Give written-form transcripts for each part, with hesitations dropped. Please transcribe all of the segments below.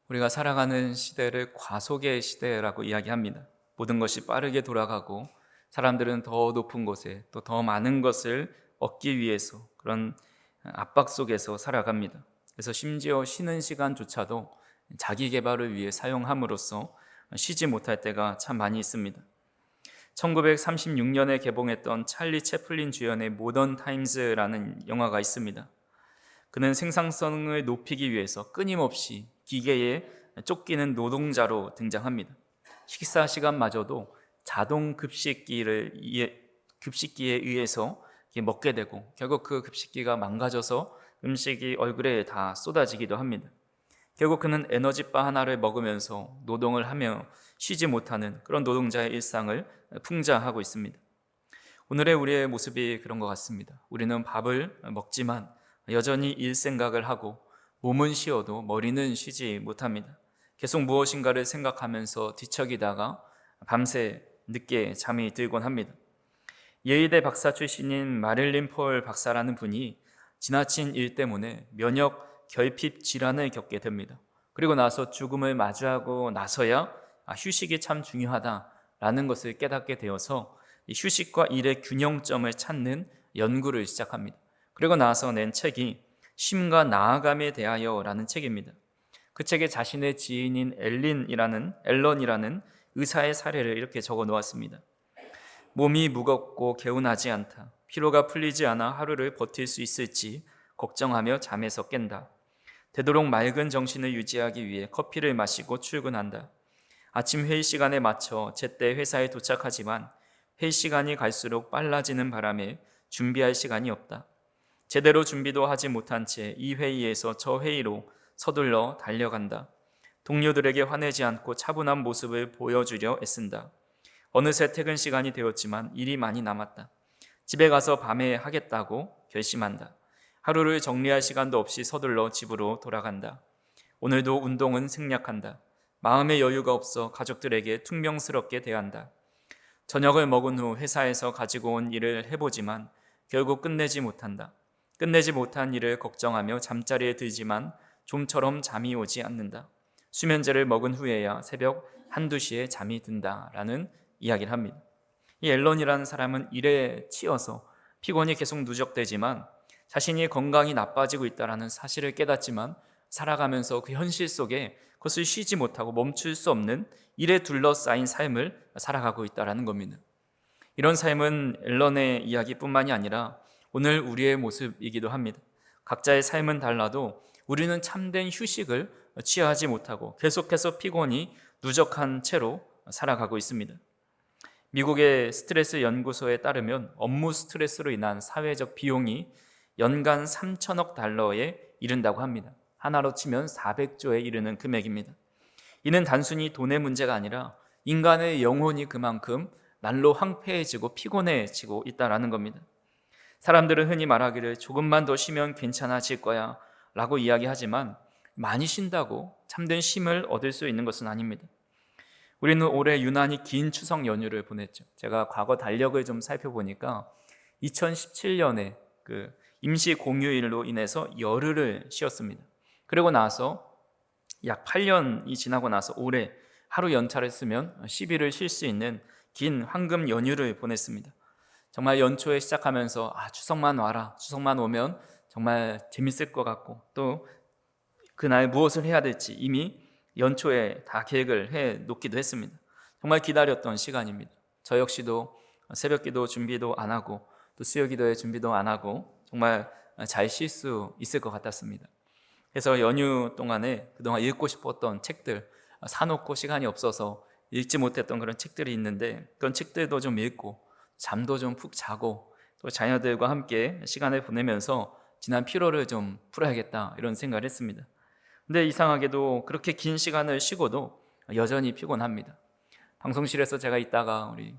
우리가 살아가는 시대를 과속의 시대라고 이야기합니다. 모든 것이 빠르게 돌아가고 사람들은 더 높은 곳에 또 더 많은 것을 얻기 위해서 그런 압박 속에서 살아갑니다. 그래서 심지어 쉬는 시간조차도 자기 개발을 위해 사용함으로써 쉬지 못할 때가 참 많이 있습니다. 1936년에 개봉했던 찰리 채플린 주연의 모던 타임즈라는 영화가 있습니다. 그는 생산성을 높이기 위해서 끊임없이 기계에 쫓기는 노동자로 등장합니다. 식사 시간마저도 자동 급식기에 의해서 먹게 되고 결국 그 급식기가 망가져서 음식이 얼굴에 다 쏟아지기도 합니다. 결국 그는 에너지바 하나를 먹으면서 노동을 하며 쉬지 못하는 그런 노동자의 일상을 풍자하고 있습니다. 오늘의 우리의 모습이 그런 것 같습니다. 우리는 밥을 먹지만 여전히 일 생각을 하고 몸은 쉬어도 머리는 쉬지 못합니다. 계속 무엇인가를 생각하면서 뒤척이다가 밤새 늦게 잠이 들곤 합니다. 예의대 박사 출신인 마릴린 폴 박사라는 분이 지나친 일 때문에 면역 결핍 질환을 겪게 됩니다. 그리고 나서 죽음을 마주하고 나서야 휴식이 참 중요하다라는 것을 깨닫게 되어서 휴식과 일의 균형점을 찾는 연구를 시작합니다. 그리고 나서 낸 책이 쉼과 나아감에 대하여라는 책입니다. 그 책에 자신의 지인인 앨런이라는 의사의 사례를 이렇게 적어 놓았습니다. 몸이 무겁고 개운하지 않다. 피로가 풀리지 않아 하루를 버틸 수 있을지 걱정하며 잠에서 깬다. 되도록 맑은 정신을 유지하기 위해 커피를 마시고 출근한다. 아침 회의 시간에 맞춰 제때 회사에 도착하지만 회의 시간이 갈수록 빨라지는 바람에 준비할 시간이 없다. 제대로 준비도 하지 못한 채 이 회의에서 저 회의로 서둘러 달려간다. 동료들에게 화내지 않고 차분한 모습을 보여주려 애쓴다. 어느새 퇴근 시간이 되었지만 일이 많이 남았다. 집에 가서 밤에 하겠다고 결심한다. 하루를 정리할 시간도 없이 서둘러 집으로 돌아간다. 오늘도 운동은 생략한다. 마음의 여유가 없어 가족들에게 퉁명스럽게 대한다. 저녁을 먹은 후 회사에서 가지고 온 일을 해보지만 결국 끝내지 못한다. 끝내지 못한 일을 걱정하며 잠자리에 들지만 좀처럼 잠이 오지 않는다. 수면제를 먹은 후에야 새벽 1~2시에 잠이 든다라는 이야기를 합니다. 이 앨런이라는 사람은 일에 치여서 피곤이 계속 누적되지만 자신이 건강이 나빠지고 있다는 사실을 깨닫지만 살아가면서 그 현실 속에 그것을 쉬지 못하고 멈출 수 없는 일에 둘러싸인 삶을 살아가고 있다는 겁니다. 이런 삶은 앨런의 이야기뿐만이 아니라 오늘 우리의 모습이기도 합니다. 각자의 삶은 달라도 우리는 참된 휴식을 취하지 못하고 계속해서 피곤이 누적한 채로 살아가고 있습니다. 미국의 스트레스 연구소에 따르면 업무 스트레스로 인한 사회적 비용이 연간 3천억 달러에 이른다고 합니다. 하나로 치면 400조에 이르는 금액입니다. 이는 단순히 돈의 문제가 아니라 인간의 영혼이 그만큼 날로 황폐해지고 피곤해지고 있다는 겁니다. 사람들은 흔히 말하기를 조금만 더 쉬면 괜찮아질 거야 라고 이야기하지만 많이 쉰다고 참된 쉼을 얻을 수 있는 것은 아닙니다. 우리는 올해 유난히 긴 추석 연휴를 보냈죠. 제가 과거 달력을 좀 살펴보니까 2017년에 그 임시 공휴일로 인해서 열흘을 쉬었습니다. 그리고 나서 약 8년이 지나고 나서 올해 하루 연차를 쓰면 10일을 쉴 수 있는 긴 황금 연휴를 보냈습니다. 정말 연초에 시작하면서 추석만 와라, 추석만 오면 정말 재밌을 것 같고 또 그날 무엇을 해야 될지 이미 연초에 다 계획을 해 놓기도 했습니다. 정말 기다렸던 시간입니다. 저 역시도 새벽 기도 준비도 안 하고 또 수요 기도의 준비도 안 하고 정말 잘 쉴 수 있을 것 같았습니다. 그래서 연휴 동안에 그동안 읽고 싶었던 책들 사놓고 시간이 없어서 읽지 못했던 그런 책들이 있는데 그런 책들도 좀 읽고 잠도 좀 푹 자고 또 자녀들과 함께 시간을 보내면서 지난 피로를 좀 풀어야겠다 이런 생각을 했습니다. 근데 이상하게도 그렇게 긴 시간을 쉬고도 여전히 피곤합니다. 방송실에서 제가 있다가 우리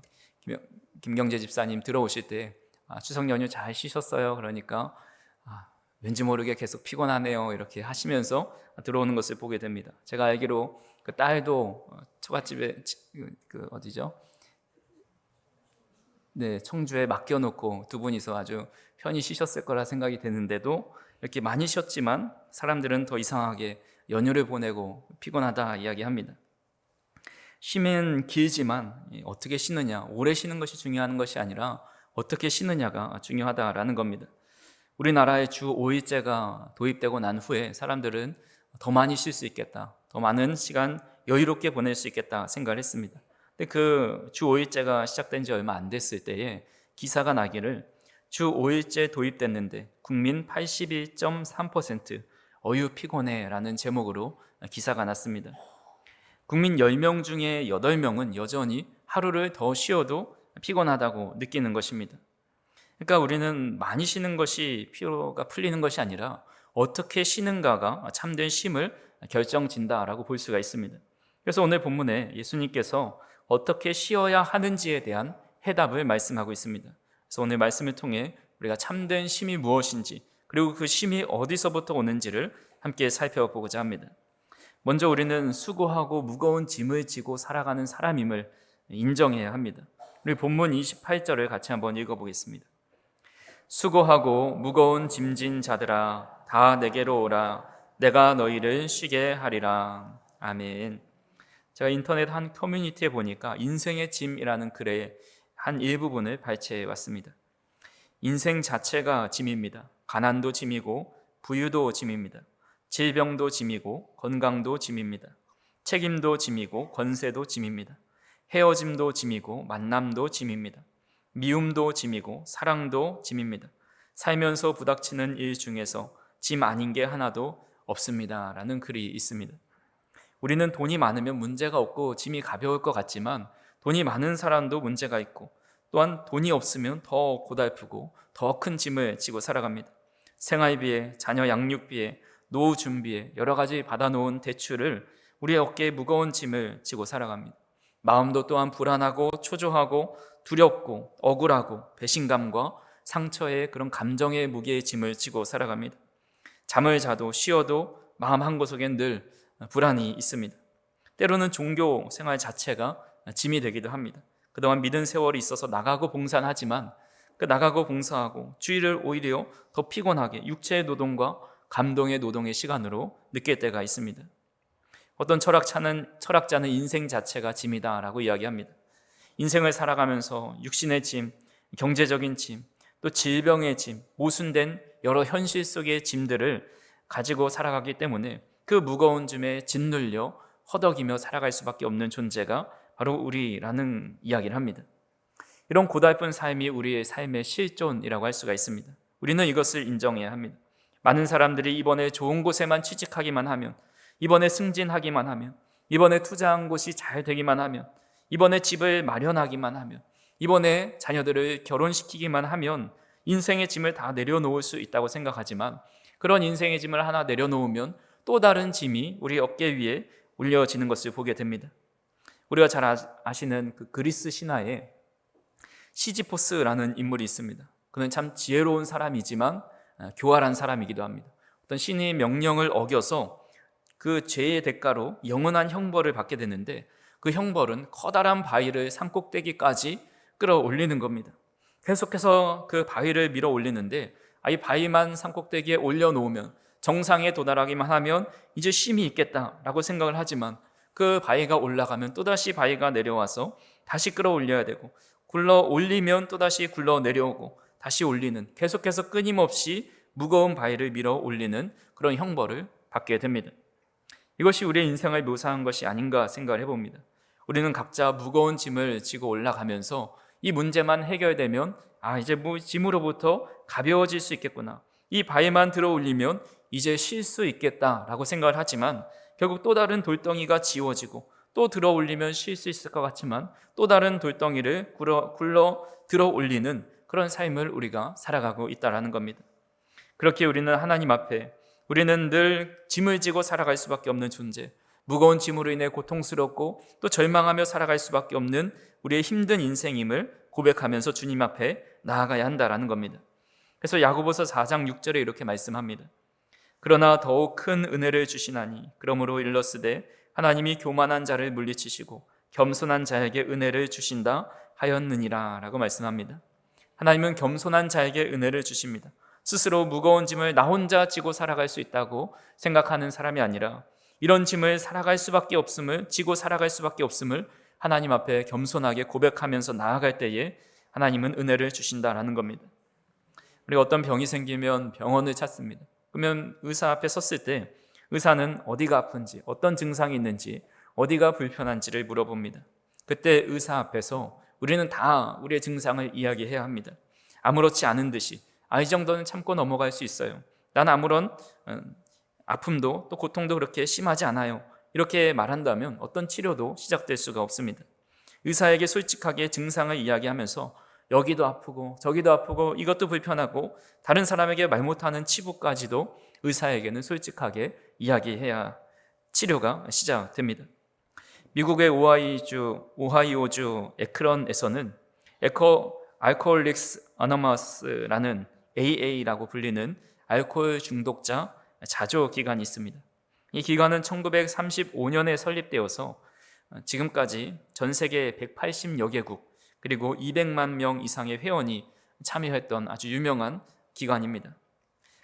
김경재 집사님 들어오실 때 추석 연휴 잘 쉬셨어요? 그러니까 왠지 모르게 계속 피곤하네요 이렇게 하시면서 들어오는 것을 보게 됩니다. 제가 알기로 그 딸도 처갓집에 어디죠? 네, 청주에 맡겨놓고 두 분이서 아주 편히 쉬셨을 거라 생각이 되는데도 이렇게 많이 쉬었지만 사람들은 더 이상하게 연휴를 보내고 피곤하다 이야기합니다. 쉼은 길지만 어떻게 쉬느냐, 오래 쉬는 것이 중요한 것이 아니라 어떻게 쉬느냐가 중요하다라는 겁니다. 우리나라에 주 5일제가 도입되고 난 후에 사람들은 더 많이 쉴 수 있겠다, 더 많은 시간 여유롭게 보낼 수 있겠다 생각을 했습니다. 근데 그 주 5일제가 시작된 지 얼마 안 됐을 때에 기사가 나기를 주 5일제 도입됐는데 국민 81.3% 어유 피곤해 라는 제목으로 기사가 났습니다. 국민 10명 중에 8명은 여전히 하루를 더 쉬어도 피곤하다고 느끼는 것입니다. 그러니까 우리는 많이 쉬는 것이 피로가 풀리는 것이 아니라 어떻게 쉬는가가 참된 쉼을 결정진다라고 볼 수가 있습니다. 그래서 오늘 본문에 예수님께서 어떻게 쉬어야 하는지에 대한 해답을 말씀하고 있습니다. 그래서 오늘 말씀을 통해 우리가 참된 쉼이 무엇인지, 그리고 그 쉼이 어디서부터 오는지를 함께 살펴보고자 합니다. 먼저 우리는 수고하고 무거운 짐을 지고 살아가는 사람임을 인정해야 합니다. 우리 본문 28절을 같이 한번 읽어보겠습니다. 수고하고 무거운 짐진 자들아 다 내게로 오라. 내가 너희를 쉬게 하리라. 아멘. 제가 인터넷 한 커뮤니티에 보니까 인생의 짐이라는 글의 한 일부분을 발췌해 왔습니다. 인생 자체가 짐입니다. 가난도 짐이고 부유도 짐입니다. 질병도 짐이고 건강도 짐입니다. 책임도 짐이고 권세도 짐입니다. 헤어짐도 짐이고 만남도 짐입니다. 미움도 짐이고 사랑도 짐입니다. 살면서 부닥치는 일 중에서 짐 아닌 게 하나도 없습니다 라는 글이 있습니다. 우리는 돈이 많으면 문제가 없고 짐이 가벼울 것 같지만 돈이 많은 사람도 문제가 있고, 또한 돈이 없으면 더 고달프고 더 큰 짐을 지고 살아갑니다. 생활비에, 자녀 양육비에, 노후 준비에 여러 가지 받아놓은 대출을 우리의 어깨에 무거운 짐을 지고 살아갑니다. 마음도 또한 불안하고 초조하고 두렵고 억울하고 배신감과 상처의 그런 감정의 무게의 짐을 지고 살아갑니다. 잠을 자도 쉬어도 마음 한구석엔 늘 불안이 있습니다. 때로는 종교 생활 자체가 짐이 되기도 합니다. 그동안 믿은 세월이 있어서 나가고 봉사는 하지만 그 나가고 봉사하고 주일을 오히려 더 피곤하게 육체의 노동과 감동의 노동의 시간으로 느낄 때가 있습니다. 어떤 철학자는 인생 자체가 짐이다라고 이야기합니다. 인생을 살아가면서 육신의 짐, 경제적인 짐, 또 질병의 짐, 모순된 여러 현실 속의 짐들을 가지고 살아가기 때문에 그 무거운 짐에 짓눌려 허덕이며 살아갈 수밖에 없는 존재가 바로 우리라는 이야기를 합니다. 이런 고달픈 삶이 우리의 삶의 실존이라고 할 수가 있습니다. 우리는 이것을 인정해야 합니다. 많은 사람들이 이번에 좋은 곳에만 취직하기만 하면, 이번에 승진하기만 하면, 이번에 투자한 곳이 잘 되기만 하면, 이번에 집을 마련하기만 하면, 이번에 자녀들을 결혼시키기만 하면 인생의 짐을 다 내려놓을 수 있다고 생각하지만, 그런 인생의 짐을 하나 내려놓으면 또 다른 짐이 우리 어깨 위에 올려지는 것을 보게 됩니다. 우리가 잘 아시는 그 그리스 신화에 시지포스라는 인물이 있습니다. 그는 참 지혜로운 사람이지만 교활한 사람이기도 합니다. 어떤 신의 명령을 어겨서 그 죄의 대가로 영원한 형벌을 받게 되는데, 그 형벌은 커다란 바위를 산꼭대기까지 끌어올리는 겁니다. 계속해서 그 바위를 밀어 올리는데, 이 바위만 산꼭대기에 올려놓으면, 정상에 도달하기만 하면 이제 쉼이 있겠다라고 생각을 하지만, 그 바위가 올라가면 또다시 바위가 내려와서 다시 끌어올려야 되고, 굴러 올리면 또다시 굴러 내려오고 다시 올리는, 계속해서 끊임없이 무거운 바위를 밀어 올리는 그런 형벌을 받게 됩니다. 이것이 우리의 인생을 묘사한 것이 아닌가 생각을 해봅니다. 우리는 각자 무거운 짐을 지고 올라가면서 이 문제만 해결되면 이제 짐으로부터 가벼워질 수 있겠구나, 이 바위만 들어 올리면 이제 쉴 수 있겠다라고 생각을 하지만, 결국 또 다른 돌덩이가 지워지고 또 들어 올리면 쉴 수 있을 것 같지만 또 다른 돌덩이를 굴러 들어 올리는 그런 삶을 우리가 살아가고 있다는 겁니다. 그렇게 우리는 하나님 앞에, 우리는 늘 짐을 지고 살아갈 수밖에 없는 존재, 무거운 짐으로 인해 고통스럽고 또 절망하며 살아갈 수밖에 없는 우리의 힘든 인생임을 고백하면서 주님 앞에 나아가야 한다는 겁니다. 그래서 야고보서 4장 6절에 이렇게 말씀합니다. 그러나 더욱 큰 은혜를 주시나니 그러므로 일렀으되 하나님이 교만한 자를 물리치시고 겸손한 자에게 은혜를 주신다 하였느니라 라고 말씀합니다. 하나님은 겸손한 자에게 은혜를 주십니다. 스스로 무거운 짐을 나 혼자 지고 살아갈 수 있다고 생각하는 사람이 아니라 이런 짐을 지고 살아갈 수밖에 없음을 하나님 앞에 겸손하게 고백하면서 나아갈 때에 하나님은 은혜를 주신다라는 겁니다. 우리가 어떤 병이 생기면 병원을 찾습니다. 그러면 의사 앞에 섰을 때 의사는 어디가 아픈지, 어떤 증상이 있는지, 어디가 불편한지를 물어봅니다. 그때 의사 앞에서 우리는 다 우리의 증상을 이야기해야 합니다. 아무렇지 않은 듯이 이 정도는 참고 넘어갈 수 있어요. 난 아무런 아픔도 또 고통도 그렇게 심하지 않아요. 이렇게 말한다면 어떤 치료도 시작될 수가 없습니다. 의사에게 솔직하게 증상을 이야기하면서 여기도 아프고 저기도 아프고 이것도 불편하고 다른 사람에게 말 못하는 치부까지도 의사에게는 솔직하게 이야기해야 치료가 시작됩니다. 미국의 오하이오주 에크런에서는 알코올릭스 어너머스라는 AA라고 불리는 알코올 중독자 자조 기관이 있습니다. 이 기관은 1935년에 설립되어서 지금까지 전 세계 180여 개국 그리고 200만 명 이상의 회원이 참여했던 아주 유명한 기관입니다.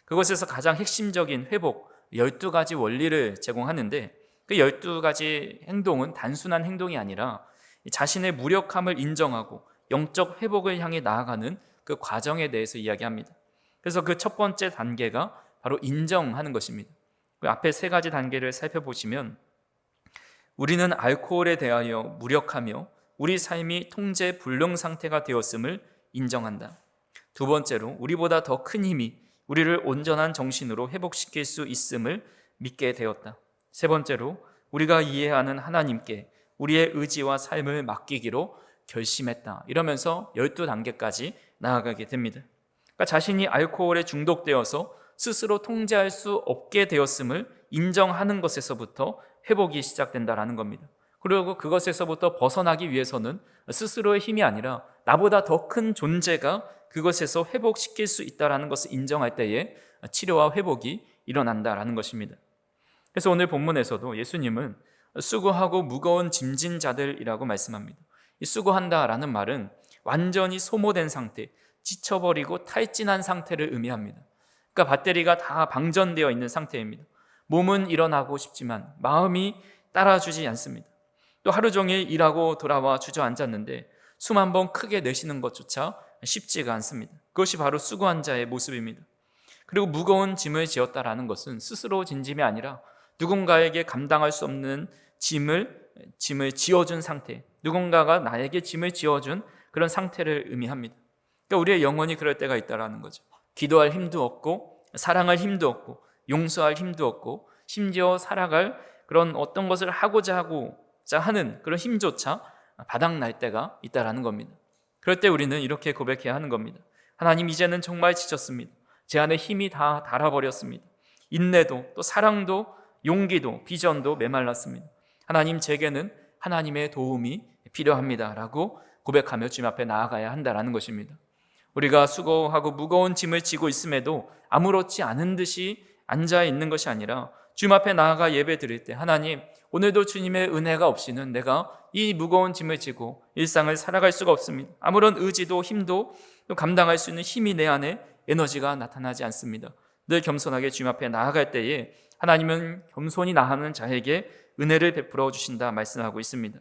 그곳에서 가장 핵심적인 회복 12가지 원리를 제공하는데 그 12가지 행동은 단순한 행동이 아니라 자신의 무력함을 인정하고 영적 회복을 향해 나아가는 그 과정에 대해서 이야기합니다. 그래서 그 첫 번째 단계가 바로 인정하는 것입니다. 그 앞에 세 가지 단계를 살펴보시면 우리는 알코올에 대하여 무력하며 우리 삶이 통제 불능 상태가 되었음을 인정한다. 두 번째로 우리보다 더 큰 힘이 우리를 온전한 정신으로 회복시킬 수 있음을 믿게 되었다. 세 번째로 우리가 이해하는 하나님께 우리의 의지와 삶을 맡기기로 결심했다. 이러면서 12단계까지 나아가게 됩니다. 그러니까 자신이 알코올에 중독되어서 스스로 통제할 수 없게 되었음을 인정하는 것에서부터 회복이 시작된다라는 겁니다. 그리고 그것에서부터 벗어나기 위해서는 스스로의 힘이 아니라 나보다 더 큰 존재가 그것에서 회복시킬 수 있다는 것을 인정할 때에 치료와 회복이 일어난다라는 것입니다. 그래서 오늘 본문에서도 예수님은 수고하고 무거운 짐진 자들이라고 말씀합니다. 이 수고한다라는 말은 완전히 소모된 상태, 지쳐버리고 탈진한 상태를 의미합니다. 그러니까 배터리가 다 방전되어 있는 상태입니다. 몸은 일어나고 싶지만 마음이 따라주지 않습니다. 또 하루 종일 일하고 돌아와 주저앉았는데 숨 한 번 크게 내쉬는 것조차 쉽지가 않습니다. 그것이 바로 수고한 자의 모습입니다. 그리고 무거운 짐을 지었다라는 것은 스스로 진 짐이 아니라 누군가에게 감당할 수 없는 짐을 지어준 상태, 누군가가 나에게 짐을 지어준 그런 상태를 의미합니다. 그러니까 우리의 영혼이 그럴 때가 있다라는 거죠. 기도할 힘도 없고 사랑할 힘도 없고 용서할 힘도 없고 심지어 살아갈 그런 어떤 것을 하고자 하는 그런 힘조차 바닥날 때가 있다라는 겁니다. 그럴 때 우리는 이렇게 고백해야 하는 겁니다. 하나님, 이제는 정말 지쳤습니다. 제 안에 힘이 다 닳아버렸습니다. 인내도 또 사랑도 용기도 비전도 메말랐습니다. 하나님, 제게는 하나님의 도움이 필요합니다 라고 고백하며 주님 앞에 나아가야 한다라는 것입니다. 우리가 수고하고 무거운 짐을 지고 있음에도 아무렇지 않은 듯이 앉아있는 것이 아니라 주님 앞에 나아가 예배 드릴 때 하나님, 오늘도 주님의 은혜가 없이는 내가 이 무거운 짐을 지고 일상을 살아갈 수가 없습니다. 아무런 의지도 힘도 감당할 수 있는 힘이 내 안에 에너지가 나타나지 않습니다. 늘 겸손하게 주님 앞에 나아갈 때에 하나님은 겸손히 나아가는 자에게 은혜를 베풀어 주신다 말씀하고 있습니다.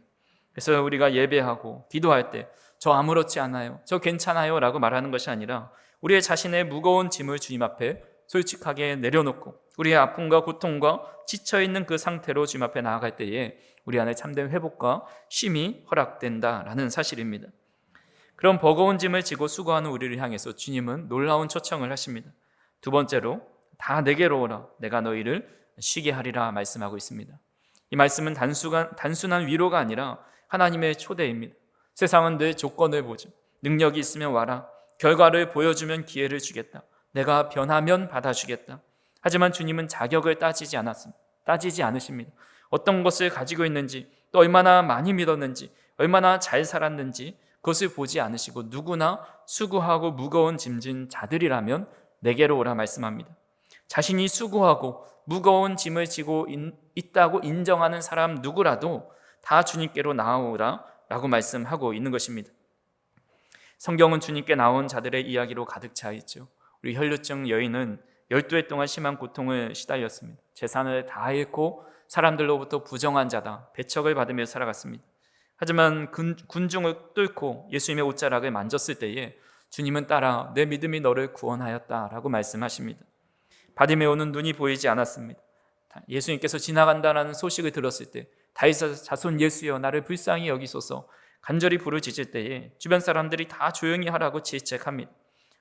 그래서 우리가 예배하고 기도할 때 저 아무렇지 않아요, 저 괜찮아요 라고 말하는 것이 아니라 우리의 자신의 무거운 짐을 주님 앞에 솔직하게 내려놓고 우리의 아픔과 고통과 지쳐있는 그 상태로 주님 앞에 나아갈 때에 우리 안에 참된 회복과 쉼이 허락된다라는 사실입니다. 그런 버거운 짐을 지고 수고하는 우리를 향해서 주님은 놀라운 초청을 하십니다. 두 번째로 다 내게로 오라, 내가 너희를 쉬게 하리라 말씀하고 있습니다. 이 말씀은 단순한 위로가 아니라 하나님의 초대입니다. 세상은 늘 조건을 보죠. 능력이 있으면 와라, 결과를 보여주면 기회를 주겠다, 내가 변하면 받아주겠다. 하지만 주님은 자격을 따지지 않으십니다. 어떤 것을 가지고 있는지, 또 얼마나 많이 믿었는지, 얼마나 잘 살았는지 그것을 보지 않으시고 누구나 수고하고 무거운 짐진 자들이라면 내게로 오라 말씀합니다. 자신이 수고하고 무거운 짐을 지고 있다고 인정하는 사람 누구라도 다 주님께로 나아오라 라고 말씀하고 있는 것입니다. 성경은 주님께 나온 자들의 이야기로 가득 차 있죠. 우리 혈류증 여인은 12해 동안 심한 고통을 시달렸습니다. 재산을 다 잃고 사람들로부터 부정한 자다, 배척을 받으며 살아갔습니다. 하지만 군중을 뚫고 예수님의 옷자락을 만졌을 때에 주님은 따라 내 믿음이 너를 구원하였다라고 말씀하십니다. 바디메오는 눈이 보이지 않았습니다. 예수님께서 지나간다는 소식을 들었을 때 다윗의 자손 예수여 나를 불쌍히 여기소서 간절히 부르짖을 때에 주변 사람들이 다 조용히 하라고 질책합니다.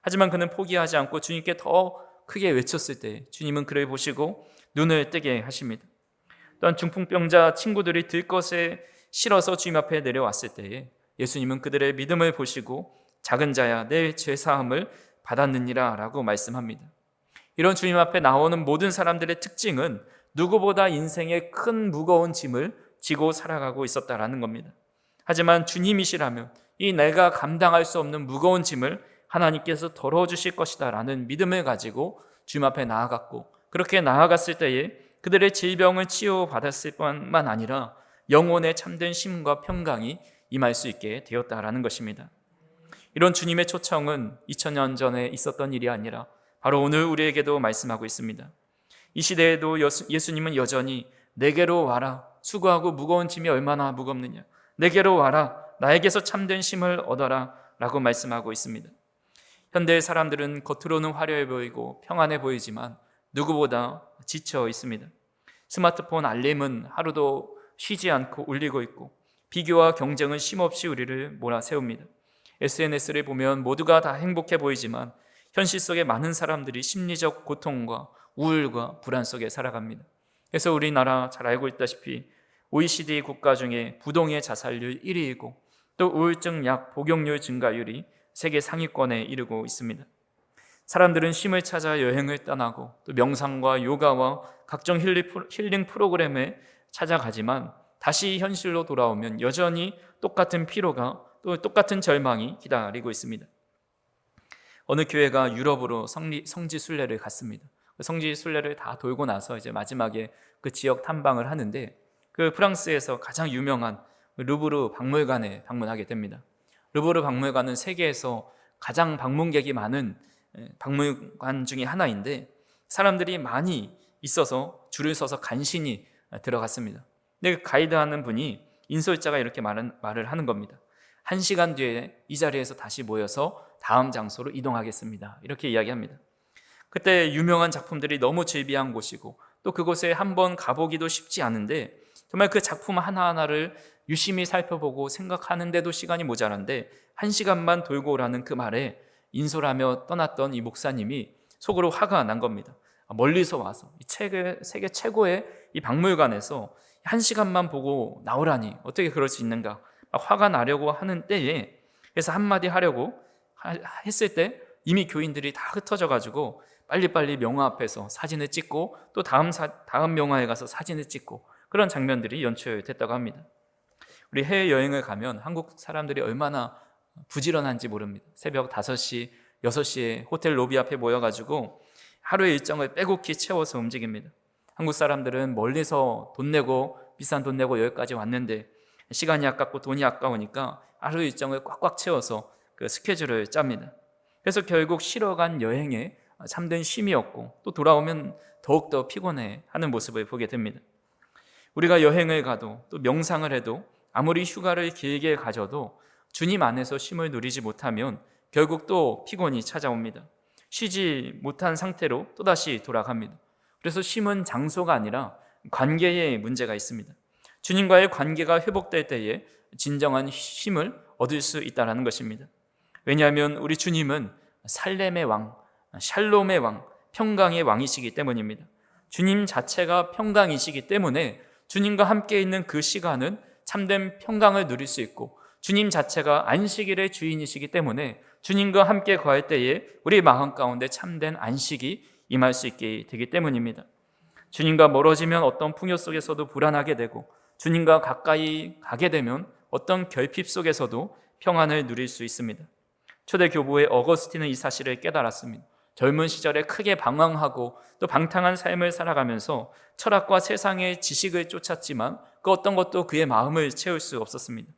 하지만 그는 포기하지 않고 주님께 더 크게 외쳤을 때 주님은 그를 보시고 눈을 뜨게 하십니다. 또한 중풍병자 친구들이 들것에 실어서 주님 앞에 내려왔을 때에 예수님은 그들의 믿음을 보시고 작은 자야 내 죄사함을 받았느니라 라고 말씀합니다. 이런 주님 앞에 나오는 모든 사람들의 특징은 누구보다 인생의 큰 무거운 짐을 지고 살아가고 있었다라는 겁니다. 하지만 주님이시라면 이 내가 감당할 수 없는 무거운 짐을 하나님께서 덜어주실 것이다 라는 믿음을 가지고 주님 앞에 나아갔고, 그렇게 나아갔을 때에 그들의 질병을 치유받았을 뿐만 아니라 영혼의 참된 쉼과 평강이 임할 수 있게 되었다라는 것입니다. 이런 주님의 초청은 2000년 전에 있었던 일이 아니라 바로 오늘 우리에게도 말씀하고 있습니다. 이 시대에도 예수님은 여전히 내게로 와라, 수고하고 무거운 짐이 얼마나 무겁느냐, 내게로 와라, 나에게서 참된 쉼을 얻어라 라고 말씀하고 있습니다. 현대의 사람들은 겉으로는 화려해 보이고 평안해 보이지만 누구보다 지쳐 있습니다. 스마트폰 알림은 하루도 쉬지 않고 울리고 있고 비교와 경쟁은 쉼없이 우리를 몰아세웁니다. SNS를 보면 모두가 다 행복해 보이지만 현실 속에 많은 사람들이 심리적 고통과 우울과 불안 속에 살아갑니다. 그래서 우리나라 잘 알고 있다시피 OECD 국가 중에 부동의 자살률 1위이고 또 우울증 약 복용률 증가율이 세계 상위권에 이르고 있습니다. 사람들은 쉼을 찾아 여행을 떠나고 또 명상과 요가와 각종 힐링 프로그램에 찾아가지만 다시 현실로 돌아오면 여전히 똑같은 피로가 또 똑같은 절망이 기다리고 있습니다. 어느 교회가 유럽으로 성지 순례를 갔습니다. 성지 순례를 다 돌고 나서 이제 마지막에 그 지역 탐방을 하는데 그 프랑스에서 가장 유명한 루브르 박물관에 방문하게 됩니다. 루브르 박물관은 세계에서 가장 방문객이 많은 박물관 중에 하나인데 사람들이 많이 있어서 줄을 서서 간신히 들어갔습니다. 근데 가이드하는 분이 인솔자가 이렇게 말을 하는 겁니다. 1시간 뒤에 이 자리에서 다시 모여서 다음 장소로 이동하겠습니다. 이렇게 이야기합니다. 그때 유명한 작품들이 너무 즐비한 곳이고 또 그곳에 한번 가보기도 쉽지 않은데 정말 그 작품 하나하나를 유심히 살펴보고 생각하는데도 시간이 모자란데 1시간만 돌고 오라는 그 말에 인솔하며 떠났던 이 목사님이 속으로 화가 난 겁니다. 멀리서 와서 세계 최고의 이 박물관에서 1시간만 보고 나오라니 어떻게 그럴 수 있는가, 화가 나려고 하는 때에 그래서 한마디 하려고 했을 때 이미 교인들이 다 흩어져 가지고 빨리빨리 명화 앞에서 사진을 찍고 또 다음 명화에 가서 사진을 찍고 그런 장면들이 연출됐다고 합니다. 우리 해외여행을 가면 한국 사람들이 얼마나 부지런한지 모릅니다. 새벽 5시, 6시에 호텔 로비 앞에 모여가지고 하루의 일정을 빼곡히 채워서 움직입니다. 한국 사람들은 멀리서 돈 내고 비싼 돈 내고 여기까지 왔는데 시간이 아깝고 돈이 아까우니까 하루 일정을 꽉꽉 채워서 그 스케줄을 짭니다. 그래서 결국 쉬러 간 여행에 참된 쉼이 없고 또 돌아오면 더욱더 피곤해하는 모습을 보게 됩니다. 우리가 여행을 가도 또 명상을 해도 아무리 휴가를 길게 가져도 주님 안에서 쉼을 누리지 못하면 결국 또 피곤이 찾아옵니다. 쉬지 못한 상태로 또다시 돌아갑니다. 그래서 쉼은 장소가 아니라 관계에 문제가 있습니다. 주님과의 관계가 회복될 때에 진정한 쉼을 얻을 수 있다는 것입니다. 왜냐하면 우리 주님은 살렘의 왕, 샬롬의 왕, 평강의 왕이시기 때문입니다. 주님 자체가 평강이시기 때문에 주님과 함께 있는 그 시간은 참된 평강을 누릴 수 있고 주님 자체가 안식일의 주인이시기 때문에 주님과 함께 거할 때에 우리 마음 가운데 참된 안식이 임할 수 있게 되기 때문입니다. 주님과 멀어지면 어떤 풍요 속에서도 불안하게 되고 주님과 가까이 가게 되면 어떤 결핍 속에서도 평안을 누릴 수 있습니다. 초대 교부의 어거스틴은 이 사실을 깨달았습니다. 젊은 시절에 크게 방황하고 또 방탕한 삶을 살아가면서 철학과 세상의 지식을 쫓았지만 그 어떤 것도 그의 마음을 채울 수 없었습니다.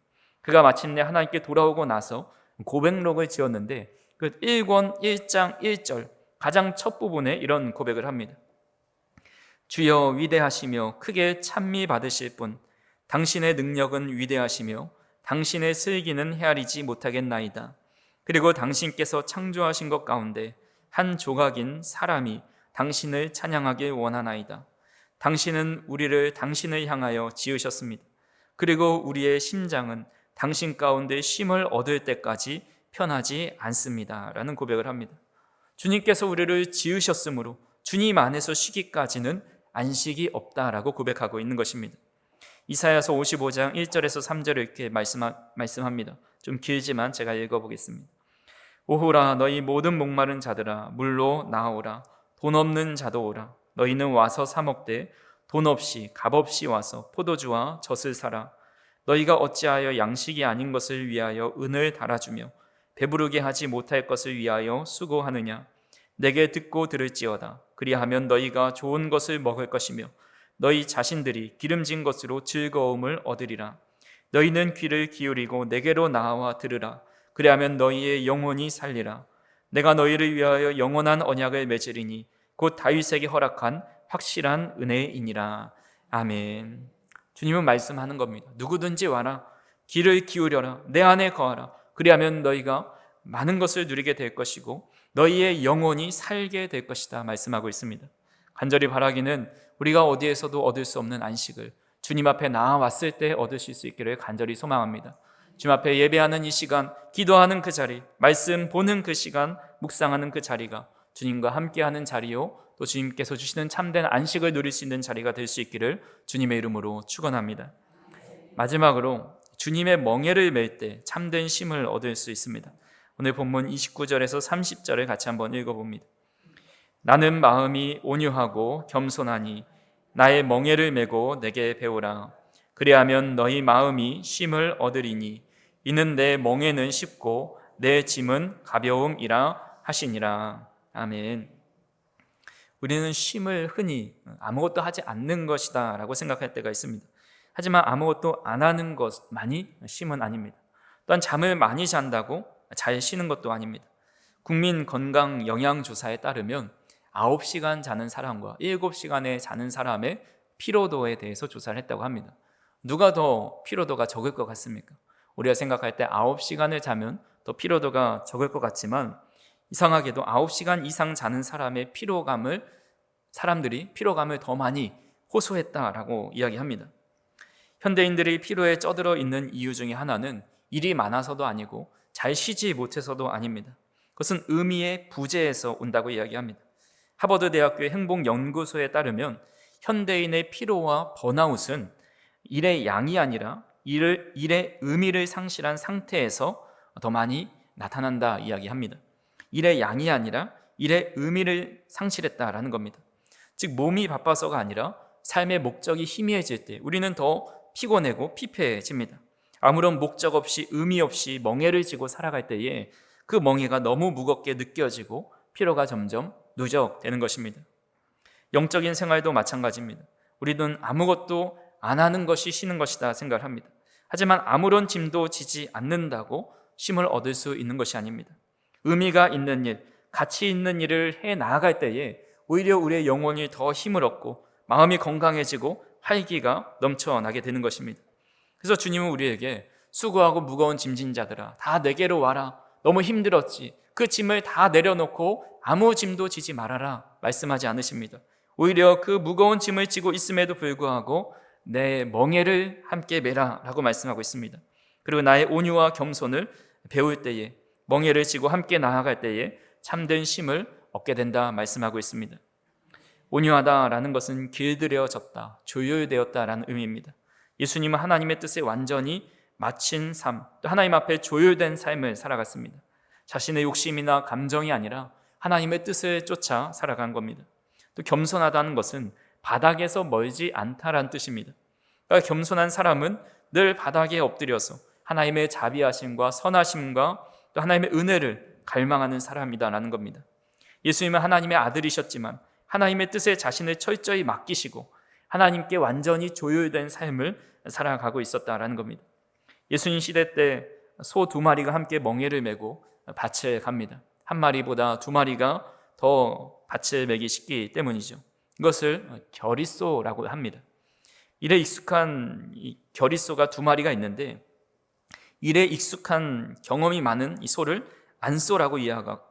그가 마침내 하나님께 돌아오고 나서 고백록을 지었는데 그 1권 1장 1절 가장 첫 부분에 이런 고백을 합니다. 주여 위대하시며 크게 찬미 받으실 분, 당신의 능력은 위대하시며 당신의 슬기는 헤아리지 못하겠나이다. 그리고 당신께서 창조하신 것 가운데 한 조각인 사람이 당신을 찬양하길 원하나이다. 당신은 우리를 당신을 향하여 지으셨습니다. 그리고 우리의 심장은 당신 가운데 쉼을 얻을 때까지 편하지 않습니다. 라는 고백을 합니다. 주님께서 우리를 지으셨으므로 주님 안에서 쉬기까지는 안식이 없다라고 고백하고 있는 것입니다. 이사야서 55장 1절에서 3절을 이렇게 말씀합니다. 좀 길지만 제가 읽어보겠습니다. 오호라, 너희 모든 목마른 자들아 물로 나오라. 돈 없는 자도 오라. 너희는 와서 사 먹되 돈 없이 값없이 와서 포도주와 젖을 사라. 너희가 어찌하여 양식이 아닌 것을 위하여 은을 달아주며 배부르게 하지 못할 것을 위하여 수고하느냐. 내게 듣고 들을지어다. 그리하면 너희가 좋은 것을 먹을 것이며 너희 자신들이 기름진 것으로 즐거움을 얻으리라. 너희는 귀를 기울이고 내게로 나와 들으라. 그리하면 너희의 영혼이 살리라. 내가 너희를 위하여 영원한 언약을 맺으리니 곧 다윗에게 허락한 확실한 은혜이니라. 아멘. 주님은 말씀하는 겁니다. 누구든지 와라. 귀를 기울여라. 내 안에 거하라. 그리하면 너희가 많은 것을 누리게 될 것이고 너희의 영혼이 살게 될 것이다 말씀하고 있습니다. 간절히 바라기는 우리가 어디에서도 얻을 수 없는 안식을 주님 앞에 나아왔을 때 얻으실 수 있기를 간절히 소망합니다. 주님 앞에 예배하는 이 시간, 기도하는 그 자리, 말씀 보는 그 시간, 묵상하는 그 자리가 주님과 함께하는 자리요, 또 주님께서 주시는 참된 안식을 누릴 수 있는 자리가 될 수 있기를 주님의 이름으로 축원합니다. 마지막으로 주님의 멍에를 맬 때 참된 쉼을 얻을 수 있습니다. 오늘 본문 29절에서 30절을 같이 한번 읽어봅니다. 나는 마음이 온유하고 겸손하니 나의 멍에를 메고 내게 배우라. 그리하면 너희 마음이 쉼을 얻으리니 이는 내 멍에는 쉽고 내 짐은 가벼움이라 하시니라. 아멘. 우리는 쉼을 흔히 아무것도 하지 않는 것이다 라고 생각할 때가 있습니다. 하지만 아무것도 안 하는 것만이 쉼은 아닙니다. 또한 잠을 많이 잔다고 잘 쉬는 것도 아닙니다. 국민건강영양조사에 따르면 9시간 자는 사람과 7시간에 자는 사람의 피로도에 대해서 조사를 했다고 합니다. 누가 더 피로도가 적을 것 같습니까? 우리가 생각할 때 9시간을 자면 더 피로도가 적을 것 같지만 이상하게도 9시간 이상 자는 사람의 사람들이 피로감을 더 많이 호소했다라고 이야기합니다. 현대인들이 피로에 쩌들어 있는 이유 중에 하나는 일이 많아서도 아니고 잘 쉬지 못해서도 아닙니다. 그것은 의미의 부재에서 온다고 이야기합니다. 하버드 대학교의 행복연구소에 따르면 현대인의 피로와 번아웃은 일의 양이 아니라 일의 의미를 상실한 상태에서 더 많이 나타난다 이야기합니다. 일의 양이 아니라 일의 의미를 상실했다라는 겁니다. 즉 몸이 바빠서가 아니라 삶의 목적이 희미해질 때 우리는 더 피곤하고 피폐해집니다. 아무런 목적 없이 의미 없이 멍에를 지고 살아갈 때에 그 멍에가 너무 무겁게 느껴지고 피로가 점점 누적되는 것입니다. 영적인 생활도 마찬가지입니다. 우리는 아무것도 안 하는 것이 쉬는 것이다 생각을 합니다. 하지만 아무런 짐도 지지 않는다고 쉼을 얻을 수 있는 것이 아닙니다. 의미가 있는 일, 가치 있는 일을 해 나아갈 때에 오히려 우리의 영혼이 더 힘을 얻고 마음이 건강해지고 활기가 넘쳐나게 되는 것입니다. 그래서 주님은 우리에게 수고하고 무거운 짐진 자들아 다 내게로 와라. 너무 힘들었지. 그 짐을 다 내려놓고 아무 짐도 지지 말아라 말씀하지 않으십니다. 오히려 그 무거운 짐을 지고 있음에도 불구하고 내 멍에를 함께 메라 라고 말씀하고 있습니다. 그리고 나의 온유와 겸손을 배울 때에 멍에를 지고 함께 나아갈 때에 참된 쉼을 얻게 된다 말씀하고 있습니다. 온유하다라는 것은 길들여졌다, 조율되었다라는 의미입니다. 예수님은 하나님의 뜻에 완전히 마친 삶, 또 하나님 앞에 조율된 삶을 살아갔습니다. 자신의 욕심이나 감정이 아니라 하나님의 뜻을 쫓아 살아간 겁니다. 또 겸손하다는 것은 바닥에서 멀지 않다라는 뜻입니다. 그러니까 겸손한 사람은 늘 바닥에 엎드려서 하나님의 자비하심과 선하심과 또 하나님의 은혜를 갈망하는 사람이다라는 겁니다. 예수님은 하나님의 아들이셨지만 하나님의 뜻에 자신을 철저히 맡기시고 하나님께 완전히 조율된 삶을 살아가고 있었다라는 겁니다. 예수님 시대 때 소 2마리가 함께 멍에를 메고 밭을 갑니다. 한 마리보다 2마리가 더 밭을 메기 쉽기 때문이죠. 이것을 결의소라고 합니다. 일에 익숙한 이 결의소가 두 마리가 있는데, 일에 익숙한 경험이 많은 이 소를 안소라고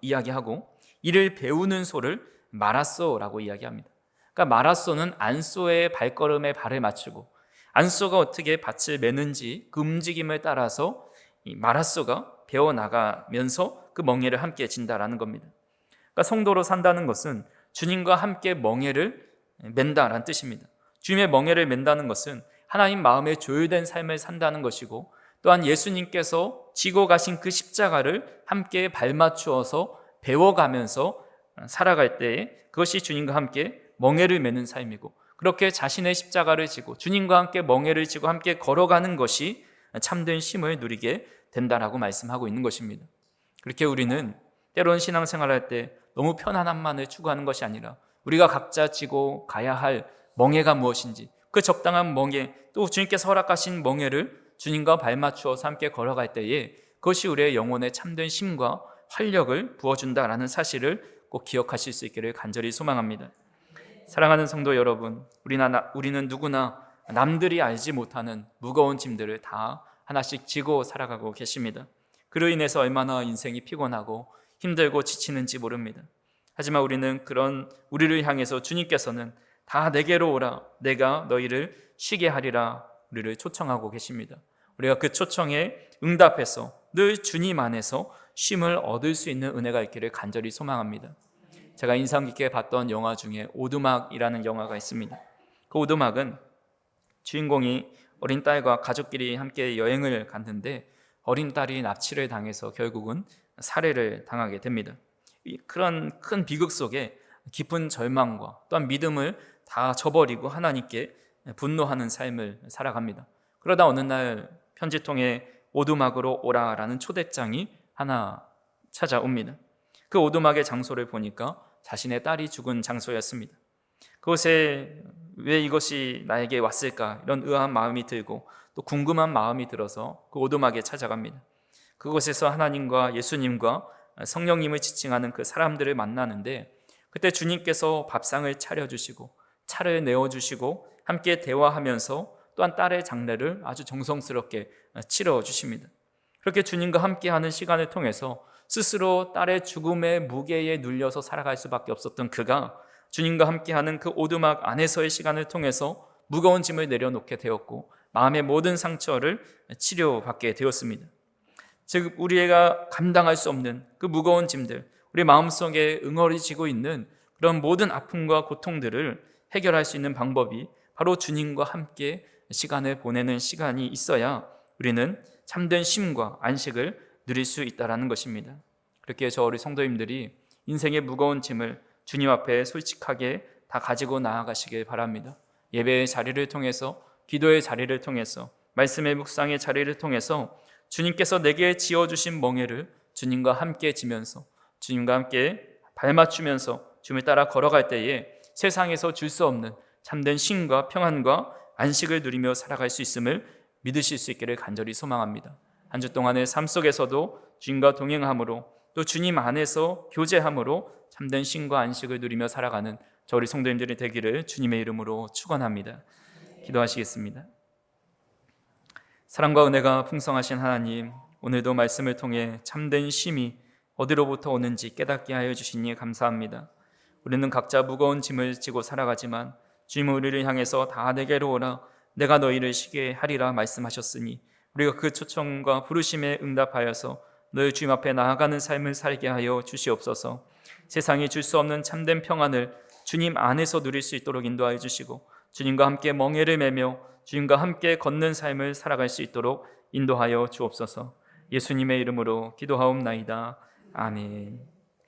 이야기하고, 이를 배우는 소를 마라소라고 이야기합니다. 그러니까 마라소는 안소의 발걸음에 발을 맞추고, 안소가 어떻게 밭을 매는지 그 움직임을 따라서 이 마라소가 배워나가면서 그 멍에를 함께 진다라는 겁니다. 그러니까 성도로 산다는 것은 주님과 함께 멍에를 맨다라는 뜻입니다. 주님의 멍에를 맨다는 것은 하나님 마음에 조율된 삶을 산다는 것이고, 또한 예수님께서 지고 가신 그 십자가를 함께 발맞추어서 배워가면서 살아갈 때에 그것이 주님과 함께 멍에를 매는 삶이고, 그렇게 자신의 십자가를 지고 주님과 함께 멍에를 지고 함께 걸어가는 것이 참된 쉼을 누리게 된다라고 말씀하고 있는 것입니다. 그렇게 우리는 때로는 신앙생활할 때 너무 편안함만을 추구하는 것이 아니라 우리가 각자 지고 가야 할 멍에가 무엇인지, 그 적당한 멍에, 또 주님께서 허락하신 멍에를 주님과 발맞추어서 함께 걸어갈 때에 그것이 우리의 영혼에 참된 쉼과 활력을 부어준다라는 사실을 꼭 기억하실 수 있기를 간절히 소망합니다. 사랑하는 성도 여러분, 우리는 누구나 남들이 알지 못하는 무거운 짐들을 다 하나씩 지고 살아가고 계십니다. 그로 인해서 얼마나 인생이 피곤하고 힘들고 지치는지 모릅니다. 하지만 우리는 그런 우리를 향해서 주님께서는 다 내게로 오라, 내가 너희를 쉬게 하리라 우리를 초청하고 계십니다. 우리가 그 초청에 응답해서 늘 주님 안에서 쉼을 얻을 수 있는 은혜가 있기를 간절히 소망합니다. 제가 인상 깊게 봤던 영화 중에 오두막이라는 영화가 있습니다. 그 오두막은 주인공이 어린 딸과 가족끼리 함께 여행을 갔는데 어린 딸이 납치를 당해서 결국은 살해를 당하게 됩니다. 그런 큰 비극 속에 깊은 절망과 또한 믿음을 다 저버리고 하나님께 분노하는 삶을 살아갑니다. 그러다 어느 날 편지통에 오두막으로 오라라는 초대장이 하나 찾아옵니다. 그 오두막의 장소를 보니까 자신의 딸이 죽은 장소였습니다. 그곳에 왜 이것이 나에게 왔을까, 이런 의아한 마음이 들고 또 궁금한 마음이 들어서 그 오두막에 찾아갑니다. 그곳에서 하나님과 예수님과 성령님을 지칭하는 그 사람들을 만나는데, 그때 주님께서 밥상을 차려주시고 차를 내어주시고 함께 대화하면서 또한 딸의 장례를 아주 정성스럽게 치러주십니다. 그렇게 주님과 함께하는 시간을 통해서 스스로 딸의 죽음의 무게에 눌려서 살아갈 수밖에 없었던 그가 주님과 함께하는 그 오두막 안에서의 시간을 통해서 무거운 짐을 내려놓게 되었고 마음의 모든 상처를 치료받게 되었습니다. 즉 우리가 감당할 수 없는 그 무거운 짐들, 우리 마음속에 응어리지고 있는 그런 모든 아픔과 고통들을 해결할 수 있는 방법이 바로 주님과 함께 시간을 보내는 시간이 있어야 우리는 참된 쉼과 안식을 누릴 수 있다는 것입니다. 그렇게 우리 성도님들이 인생의 무거운 짐을 주님 앞에 솔직하게 다 가지고 나아가시길 바랍니다. 예배의 자리를 통해서, 기도의 자리를 통해서, 말씀의 묵상의 자리를 통해서 주님께서 내게 지어주신 멍에를 주님과 함께 지면서, 주님과 함께 발맞추면서 주님을 따라 걸어갈 때에 세상에서 줄 수 없는 참된 쉼과 평안과 안식을 누리며 살아갈 수 있음을 믿으실 수 있기를 간절히 소망합니다. 한 주 동안의 삶 속에서도 주님과 동행함으로, 또 주님 안에서 교제함으로 참된 쉼과 안식을 누리며 살아가는 우리 성도님들이 되기를 주님의 이름으로 축원합니다. 기도하시겠습니다. 사랑과 은혜가 풍성하신 하나님, 오늘도 말씀을 통해 참된 쉼이 어디로부터 오는지 깨닫게 하여 주시니 감사합니다. 우리는 각자 무거운 짐을 지고 살아가지만 주님은 우리를 향해서 다 내게로 오라, 내가 너희를 쉬게 하리라 말씀하셨으니 우리가 그 초청과 부르심에 응답하여서 너희 주님 앞에 나아가는 삶을 살게 하여 주시옵소서. 세상이 줄 수 없는 참된 평안을 주님 안에서 누릴 수 있도록 인도하여 주시고 주님과 함께 멍에를 매며 주님과 함께 걷는 삶을 살아갈 수 있도록 인도하여 주옵소서. 예수님의 이름으로 기도하옵나이다. 아멘.